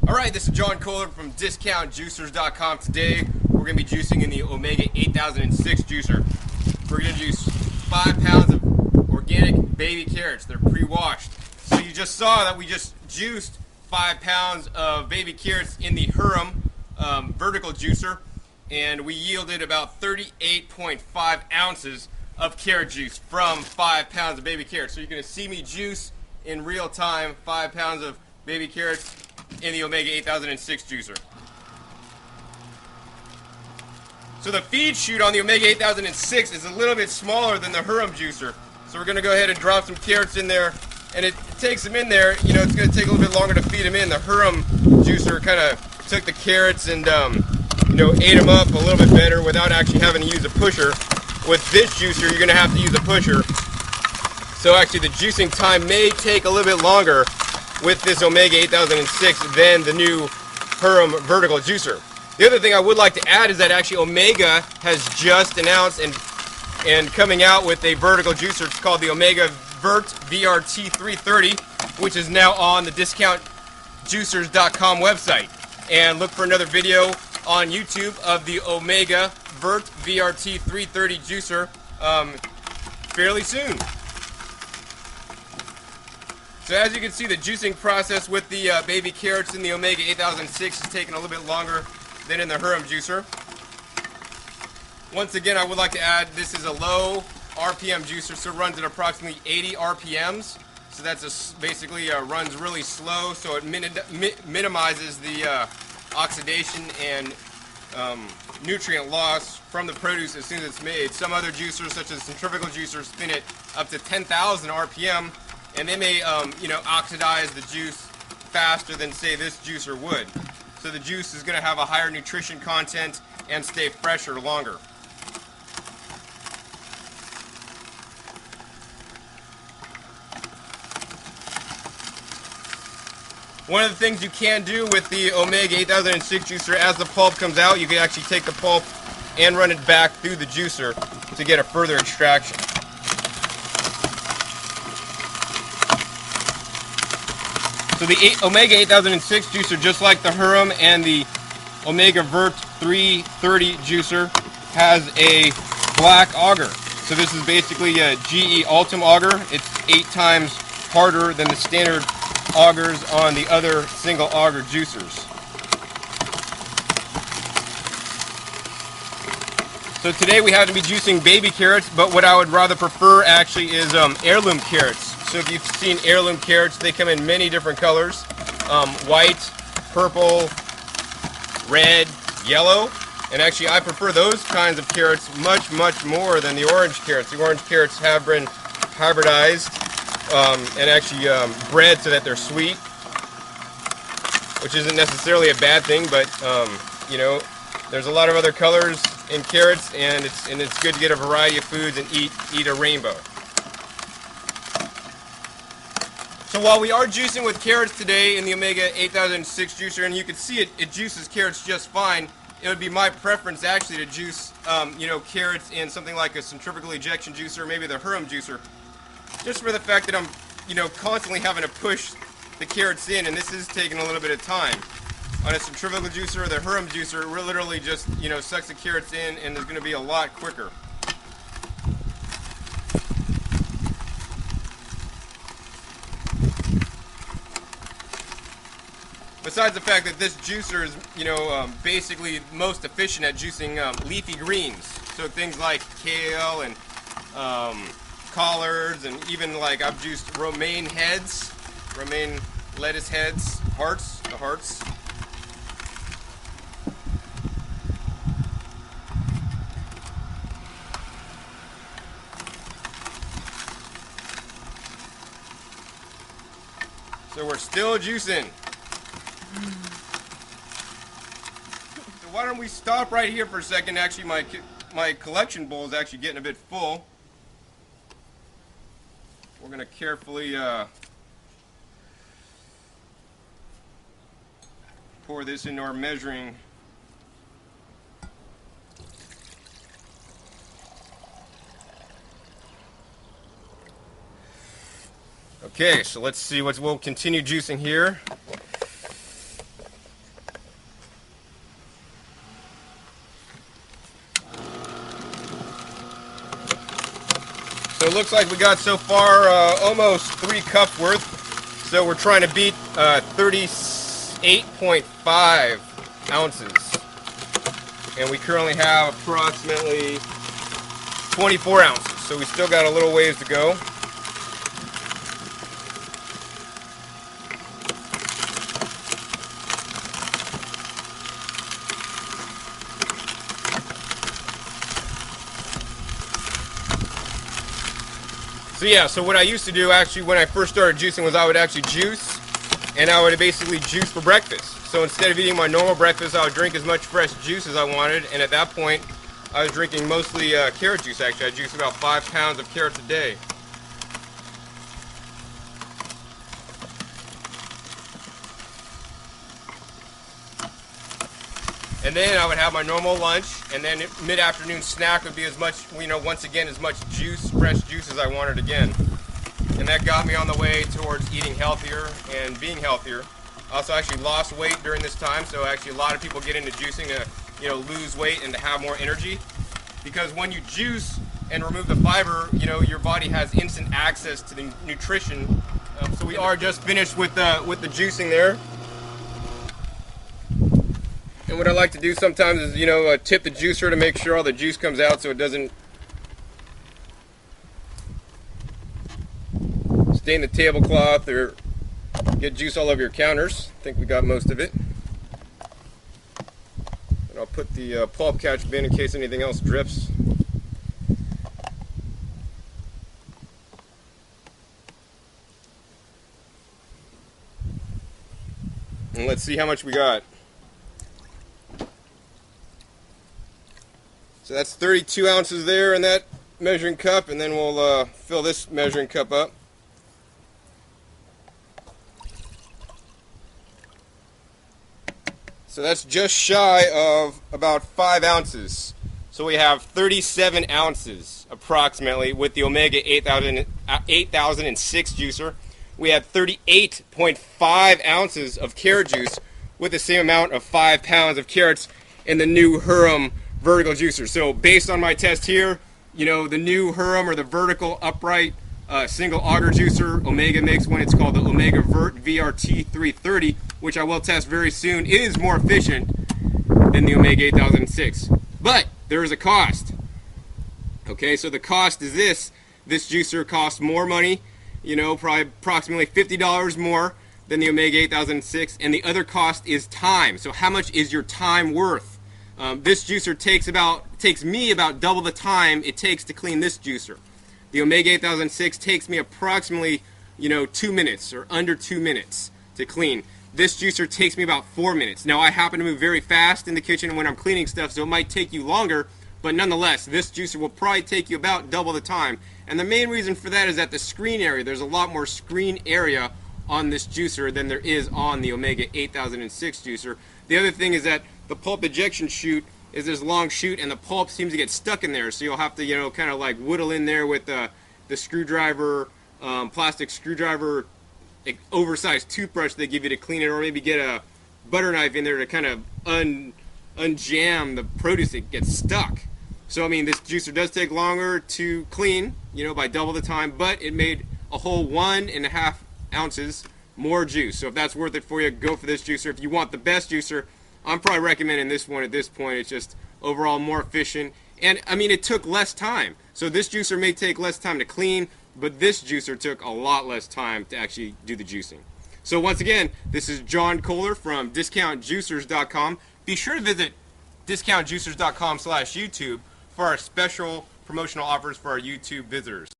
Alright, this is John Kohler from discountjuicers.com. Today we're going to be juicing in the Omega 8006 juicer. We're going to juice 5 pounds of organic baby carrots. They're pre-washed. So you just saw that we just juiced 5 pounds of baby carrots in the hurom vertical juicer, and we yielded about 38.5 ounces of carrot juice from 5 pounds of baby carrots. So you're going to see me juice in real time 5 pounds of baby carrots in the Omega 8006 juicer. So the feed chute on the Omega 8006 is a little bit smaller than the hurom juicer. So we're going to go ahead and drop some carrots in there, and it takes them in there. You know, it's going to take a little bit longer to feed them in. The hurom juicer kind of took the carrots and ate them up a little bit better without actually having to use a pusher. With this juicer, you're going to have to use a pusher. So actually the juicing time may take a little bit longer with this Omega 8006 than the new hurom vertical juicer. The other thing I would like to add is that actually Omega has just announced and coming out with a vertical juicer. It's called the Omega Vert VRT 330, which is now on the discountjuicers.com website. And look for another video on YouTube of the Omega Vert VRT 330 juicer fairly soon. So as you can see, the juicing process with the baby carrots in the Omega 8006 is taking a little bit longer than in the hurom juicer. Once again, I would like to add, this is a low RPM juicer, so it runs at approximately 80 RPMs. So that's basically runs really slow, so it minimizes the oxidation and nutrient loss from the produce as soon as it's made. Some other juicers, such as centrifugal juicers, spin it up to 10,000 RPM, and they may oxidize the juice faster than, say, this juicer would. So the juice is going to have a higher nutrition content and stay fresher longer. One of the things you can do with the Omega 8006 juicer, as the pulp comes out, you can actually take the pulp and run it back through the juicer to get a further extraction. So the Omega 8006 juicer, just like the hurom and the Omega Vert 330 juicer, has a black auger. So this is basically a GE Ultim auger. It's 8 times harder than the standard augers on the other single auger juicers. So today we happen to be juicing baby carrots, but what I would rather prefer actually is heirloom carrots. So if you've seen heirloom carrots, they come in many different colors. White, purple, red, yellow. And actually I prefer those kinds of carrots much more than the orange carrots. The orange carrots have been hybridized and actually bred so that they're sweet, which isn't necessarily a bad thing, but there's a lot of other colors in carrots, and it's good to get a variety of foods and eat a rainbow. So while we are juicing with carrots today in the Omega 8006 juicer, and you can see it juices carrots just fine, it would be my preference actually to juice carrots in something like a centrifugal ejection juicer, or maybe the hurom juicer, just for the fact that I'm constantly having to push the carrots in, and this is taking a little bit of time. On a centrifugal juicer or the hurom juicer, it literally just sucks the carrots in, and it's going to be a lot quicker. Besides the fact that this juicer is basically most efficient at juicing leafy greens, so things like kale and collards, and even like I've juiced romaine heads, romaine lettuce heads, the hearts. So we're still juicing. So why don't we stop right here for a second? Actually, my collection bowl is actually getting a bit full. We're going to carefully pour this into our measuring. Okay, so let's see we'll continue juicing here. So it looks like we got so far almost 3 cups worth. So we're trying to beat 38.5 ounces. And we currently have approximately 24 ounces. So we still got a little ways to go. So yeah, so what I used to do actually when I first started juicing was I would actually juice, and I would basically juice for breakfast. So instead of eating my normal breakfast, I would drink as much fresh juice as I wanted, and at that point I was drinking mostly carrot juice actually. I juice about 5 pounds of carrots a day. And then I would have my normal lunch, and then mid-afternoon snack would be as much, you know, once again, as much juice, fresh juice as I wanted again. And that got me on the way towards eating healthier and being healthier. I also actually lost weight during this time, so actually a lot of people get into juicing to, you know, lose weight and to have more energy. Because when you juice and remove the fiber, you know, your body has instant access to the nutrition. So we are just finished with the juicing there. And what I like to do sometimes is, you know, tip the juicer to make sure all the juice comes out so it doesn't stain the tablecloth or get juice all over your counters. I think we got most of it. And I'll put the pulp catch bin in case anything else drips. And let's see how much we got. So that's 32 ounces there in that measuring cup, and then we'll fill this measuring cup up. So that's just shy of about 5 ounces. So we have 37 ounces approximately with the Omega 8006 juicer. We had 38.5 ounces of carrot juice with the same amount of 5 pounds of carrots in the new hurom vertical juicer. So based on my test here, you know, the new hurom or the vertical upright single auger juicer Omega makes one, it's called the Omega Vert VRT 330, which I will test very soon, is more efficient than the Omega 8006. But there is a cost. Okay, so the cost is this. This juicer costs more money, you know, probably approximately $50 more than the Omega 8006, and the other cost is time. So how much is your time worth? This juicer takes me about double the time it takes to clean this juicer. The Omega 8006 takes me approximately, you know, 2 minutes or under 2 minutes to clean. This juicer takes me about 4 minutes. Now I happen to move very fast in the kitchen when I'm cleaning stuff, so it might take you longer, but nonetheless, this juicer will probably take you about double the time. And the main reason for that is that the screen area, there's a lot more screen area on this juicer than there is on the Omega 8006 juicer. The other thing is that the pulp ejection chute is this long chute, and the pulp seems to get stuck in there, so you'll have to, you know, kind of like whittle in there with the screwdriver, plastic screwdriver, oversized toothbrush they give you to clean it, or maybe get a butter knife in there to kind of unjam the produce that gets stuck. So I mean, this juicer does take longer to clean, you know, by double the time, but it made a whole 1.5 ounces more juice. So if that's worth it for you, go for this juicer. If you want the best juicer, I'm probably recommending this one at this point. It's just overall more efficient, and I mean, it took less time. So this juicer may take less time to clean, but this juicer took a lot less time to actually do the juicing. So once again, this is John Kohler from discountjuicers.com. Be sure to visit discountjuicers.com/YouTube for our special promotional offers for our YouTube visitors.